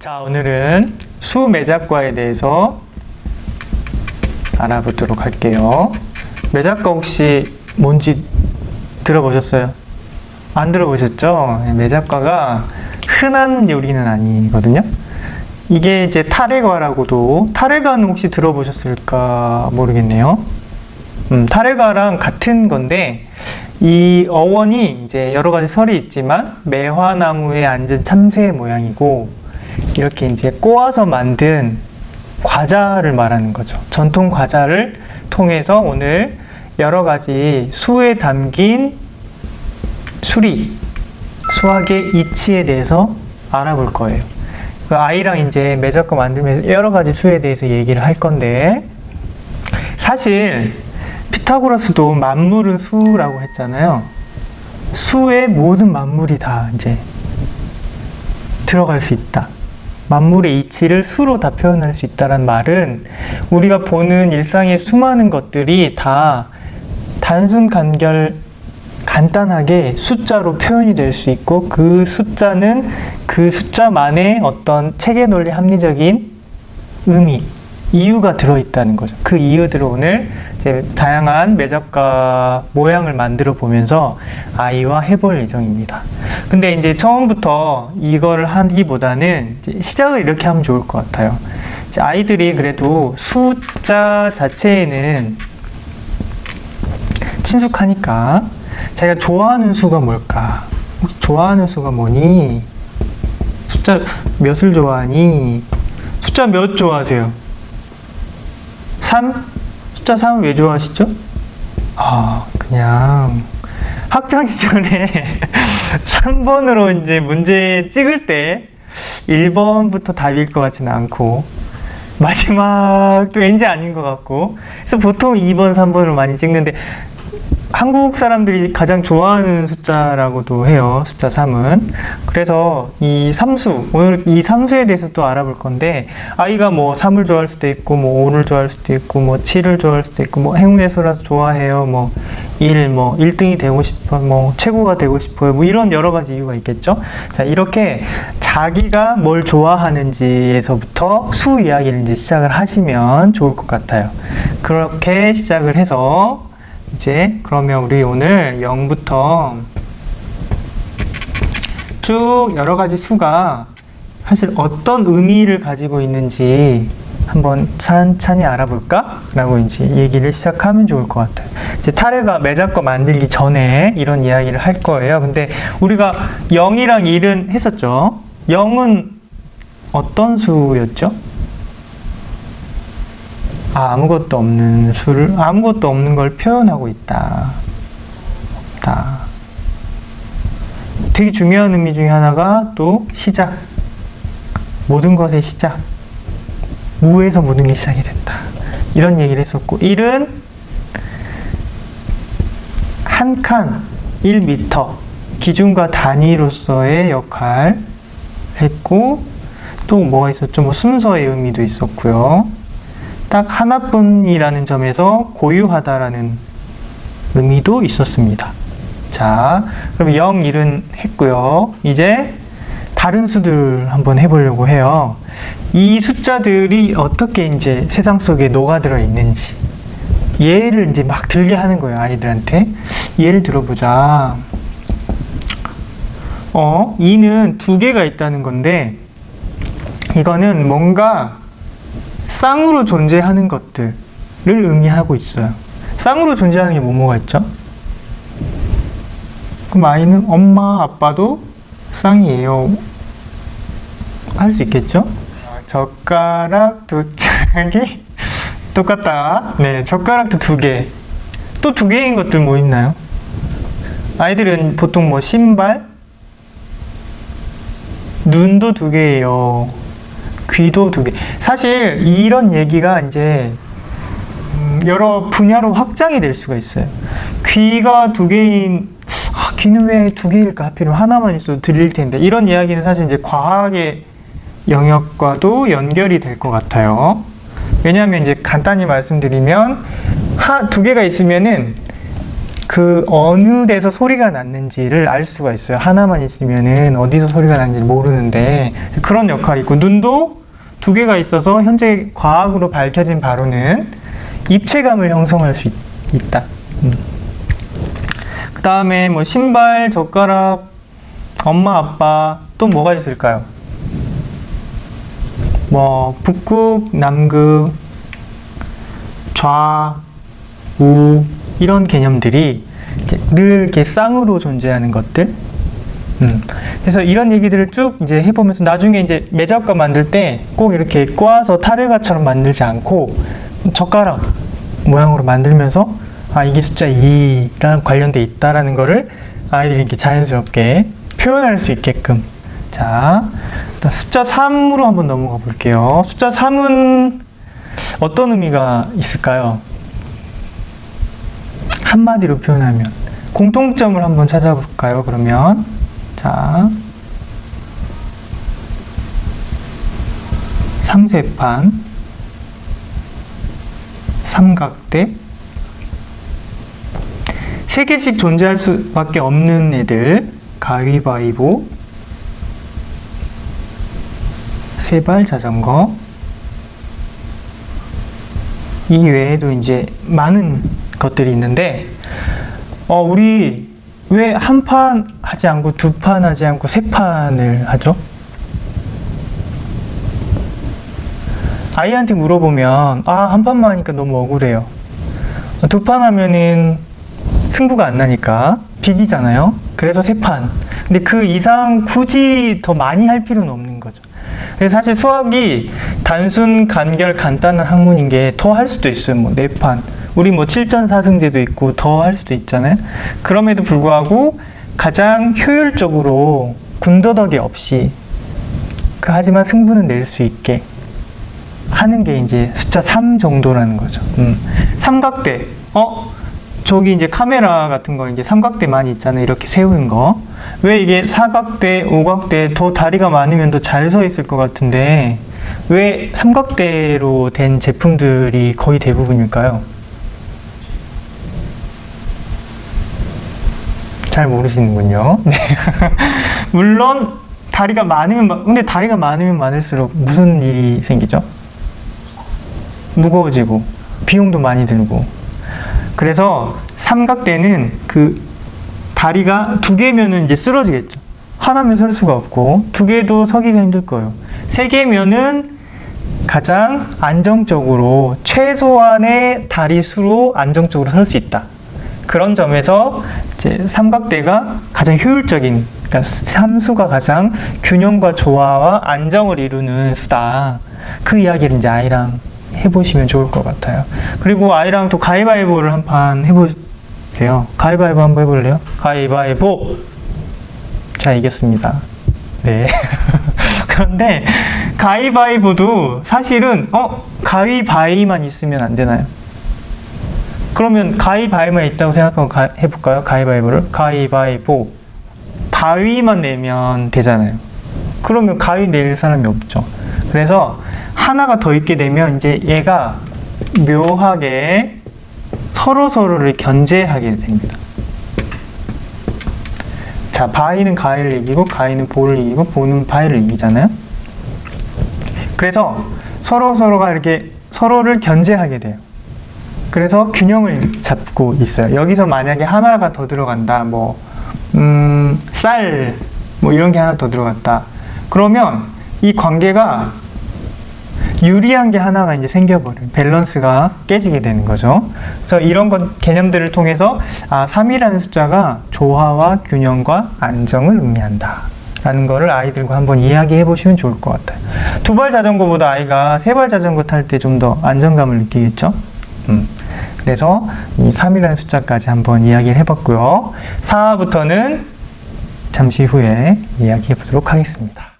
자, 오늘은 수매잡과에 대해서 알아보도록 할게요. 매잡과 혹시 뭔지 들어보셨어요? 안 들어보셨죠? 매잡과가 흔한 요리는 아니거든요. 이게 이제 타레과라고도, 타레과는 혹시 들어보셨을까 모르겠네요. 타레과랑 같은 건데, 이 어원이 이제 여러 가지 설이 있지만 매화나무에 앉은 참새 모양이고, 이렇게 이제 꼬아서 만든 과자를 말하는 거죠. 전통 과자를 통해서 오늘 여러 가지 수에 담긴 수리, 수학의 이치에 대해서 알아볼 거예요. 그 아이랑 이제 매잡과 만들면서 여러 가지 수에 대해서 얘기를 할 건데, 사실 피타고라스도 만물은 수라고 했잖아요. 수에 모든 만물이 다 이제 들어갈 수 있다. 만물의 이치를 수로 다 표현할 수 있다는 말은 우리가 보는 일상의 수많은 것들이 다 단순 간단하게 숫자로 표현이 될 수 있고, 그 숫자는 그 숫자만의 어떤 체계 논리 합리적인 의미, 이유가 들어있다는 거죠. 그 이유들을 오늘 이제 다양한 매잡과 모양을 만들어 보면서 아이와 해볼 예정입니다. 근데 이제 처음부터 이걸 하기보다는 이제 시작을 이렇게 하면 좋을 것 같아요. 이제 아이들이 그래도 숫자 자체에는 친숙하니까 자기가 좋아하는 수가 뭘까? 혹시 좋아하는 수가 뭐니? 숫자 몇을 좋아하니? 숫자 몇 좋아하세요? 3? 숫자 3을 왜 좋아하시죠? 그냥 학창시절에 3번으로 이제 문제 찍을 때 1번부터 답일 것 같지는 않고, 마지막도 왠지 아닌 것 같고, 그래서 보통 2번, 3번을 많이 찍는데, 한국 사람들이 가장 좋아하는 숫자라고도 해요. 숫자 3은. 그래서 이 삼수, 오늘 이 삼수에 대해서 또 알아볼 건데, 아이가 뭐 3을 좋아할 수도 있고, 뭐 5를 좋아할 수도 있고, 뭐 7을 좋아할 수도 있고, 뭐 행운의 수라서 좋아해요. 뭐 1, 뭐 1등이 되고 싶어, 뭐 최고가 되고 싶어요. 뭐 이런 여러 가지 이유가 있겠죠. 자, 이렇게 자기가 뭘 좋아하는지에서부터 수 이야기를 이제 시작을 하시면 좋을 것 같아요. 그렇게 시작을 해서 이제 그러면 우리 오늘 0부터 쭉 여러 가지 수가 사실 어떤 의미를 가지고 있는지 한번 찬찬히 알아볼까? 라고 이제 얘기를 시작하면 좋을 것 같아요. 이제 타레가 매잡과 만들기 전에 이런 이야기를 할 거예요. 근데 우리가 0이랑 1은 했었죠. 0은 어떤 수였죠? 아무것도 없는 수를, 아무것도 없는 걸 표현하고 있다. 없다. 되게 중요한 의미 중에 하나가 또 시작. 모든 것의 시작. 무에서 모든 게 시작이 됐다. 이런 얘기를 했었고, 1은 한 칸, 1m, 기준과 단위로서의 역할 했고, 또 뭐가 있었죠? 뭐 순서의 의미도 있었고요. 딱 하나뿐이라는 점에서 고유하다라는 의미도 있었습니다. 자, 그럼 0, 1은 했고요. 이제 다른 수들 한번 해보려고 해요. 이 숫자들이 어떻게 이제 세상 속에 녹아들어 있는지 예를 이제 막 들게 하는 거예요, 아이들한테. 예를 들어보자. 2는 두 개가 있다는 건데, 이거는 뭔가 쌍으로 존재하는 것들을 의미하고 있어요. 쌍으로 존재하는 게 뭐가 있죠? 그럼 아이는 엄마, 아빠도 쌍이에요. 할 수 있겠죠? 젓가락 두 짝이 똑같다. 네, 젓가락도 두 개. 또 두 개인 것들 뭐 있나요? 아이들은 보통 뭐 신발, 눈도 두 개예요. 귀도 두 개. 사실 이런 얘기가 이제 여러 분야로 확장이 될 수가 있어요. 귀가 두 개인, 귀는 왜 두 개일까? 하필이면 하나만 있어도 들릴 텐데. 이런 이야기는 사실 이제 과학의 영역과도 연결이 될 것 같아요. 왜냐하면 이제 간단히 말씀드리면 두 개가 있으면은 그 어느 데서 소리가 났는지를 알 수가 있어요. 하나만 있으면은 어디서 소리가 났는지 모르는데 그런 역할이 있고, 눈도 두 개가 있어서 현재 과학으로 밝혀진 바로는 입체감을 형성할 수 있다. 그 다음에 뭐 신발, 젓가락, 엄마, 아빠, 또 뭐가 있을까요? 뭐 북극, 남극, 좌, 우, 이런 개념들이 늘 이렇게 쌍으로 존재하는 것들. 그래서 이런 얘기들을 쭉 이제 해보면서 나중에 이제 매작가 만들 때 꼭 이렇게 꼬아서 타르가처럼 만들지 않고 젓가락 모양으로 만들면서 아, 이게 숫자 2랑 관련돼 있다라는 거를 아이들이 이렇게 자연스럽게 표현할 수 있게끔. 자, 숫자 3으로 한번 넘어가 볼게요. 숫자 3은 어떤 의미가 있을까요? 한마디로 표현하면 공통점을 한번 찾아볼까요? 그러면 자, 3쇠판, 삼각대, 3개씩 존재할 수밖에 없는 애들, 가위바위보, 세발 자전거, 이 외에도 이제 많은 것들이 있는데, 우리 왜 한 판 하지 않고 두 판 하지 않고 세 판을 하죠? 아이한테 물어보면 한 판만 하니까 너무 억울해요. 두 판 하면은 승부가 안 나니까 비기잖아요. 그래서 세 판. 근데 그 이상 굳이 더 많이 할 필요는 없는 거죠. 그래서 사실 수학이 단순, 간결, 간단한 학문인 게 더 할 수도 있어요. 뭐 4판. 우리 뭐 7전사승제도 있고 더 할 수도 있잖아요. 그럼에도 불구하고 가장 효율적으로 군더더기 없이 하지만 승부는 낼 수 있게 하는 게 이제 숫자 3 정도라는 거죠. 삼각대. 저기 이제 카메라 같은 거 이제 삼각대 많이 있잖아요. 이렇게 세우는 거. 왜 이게 사각대, 오각대 더 다리가 많으면 더 잘 서 있을 것 같은데 왜 삼각대로 된 제품들이 거의 대부분일까요? 잘 모르시는군요. 네. 물론 다리가 많으면 근데 다리가 많으면 많을수록 무슨 일이 생기죠? 무거워지고 비용도 많이 들고. 그래서 삼각대는 그 다리가 2개면은 이제 쓰러지겠죠. 하나면 설 수가 없고 2개도 서기가 힘들 거예요. 3개면은 가장 안정적으로 최소한의 다리 수로 안정적으로 설 수 있다. 그런 점에서 이제 삼각대가 가장 효율적인, 그러니까 함수가 가장 균형과 조화와 안정을 이루는 수다. 그 이야기를 이제 아이랑 해보시면 좋을 것 같아요. 그리고 아이랑 또 가위바위보를 한 판 해보세요. 가위바위보 한번 해볼래요? 가위바위보! 자, 이겼습니다. 네. 그런데 가위바위보도 사실은 가위바위만 있으면 안 되나요? 그러면 가위바위만 있다고 생각하고 해볼까요? 가위바위보를. 가위바위보. 바위만 내면 되잖아요. 그러면 가위 낼 사람이 없죠. 그래서 하나가 더 있게 되면 이제 얘가 묘하게 서로서로를 견제하게 됩니다. 자, 바위는 가위를 이기고 가위는 보를 이기고 보는 바위를 이기잖아요. 그래서 서로서로가 이렇게 서로를 견제하게 돼요. 그래서 균형을 잡고 있어요. 여기서 만약에 하나가 더 들어간다, 쌀, 이런 게 하나 더 들어갔다. 그러면 이 관계가 유리한 게 하나가 이제 생겨버려요. 밸런스가 깨지게 되는 거죠. 그래서 이런 개념들을 통해서 3이라는 숫자가 조화와 균형과 안정을 의미한다. 라는 거를 아이들과 한번 이야기해 보시면 좋을 것 같아요. 2발 자전거보다 아이가 3발 자전거 탈 때 좀 더 안정감을 느끼겠죠? 그래서 이 3이라는 숫자까지 한번 이야기를 해봤고요. 4부터는 잠시 후에 이야기해 보도록 하겠습니다.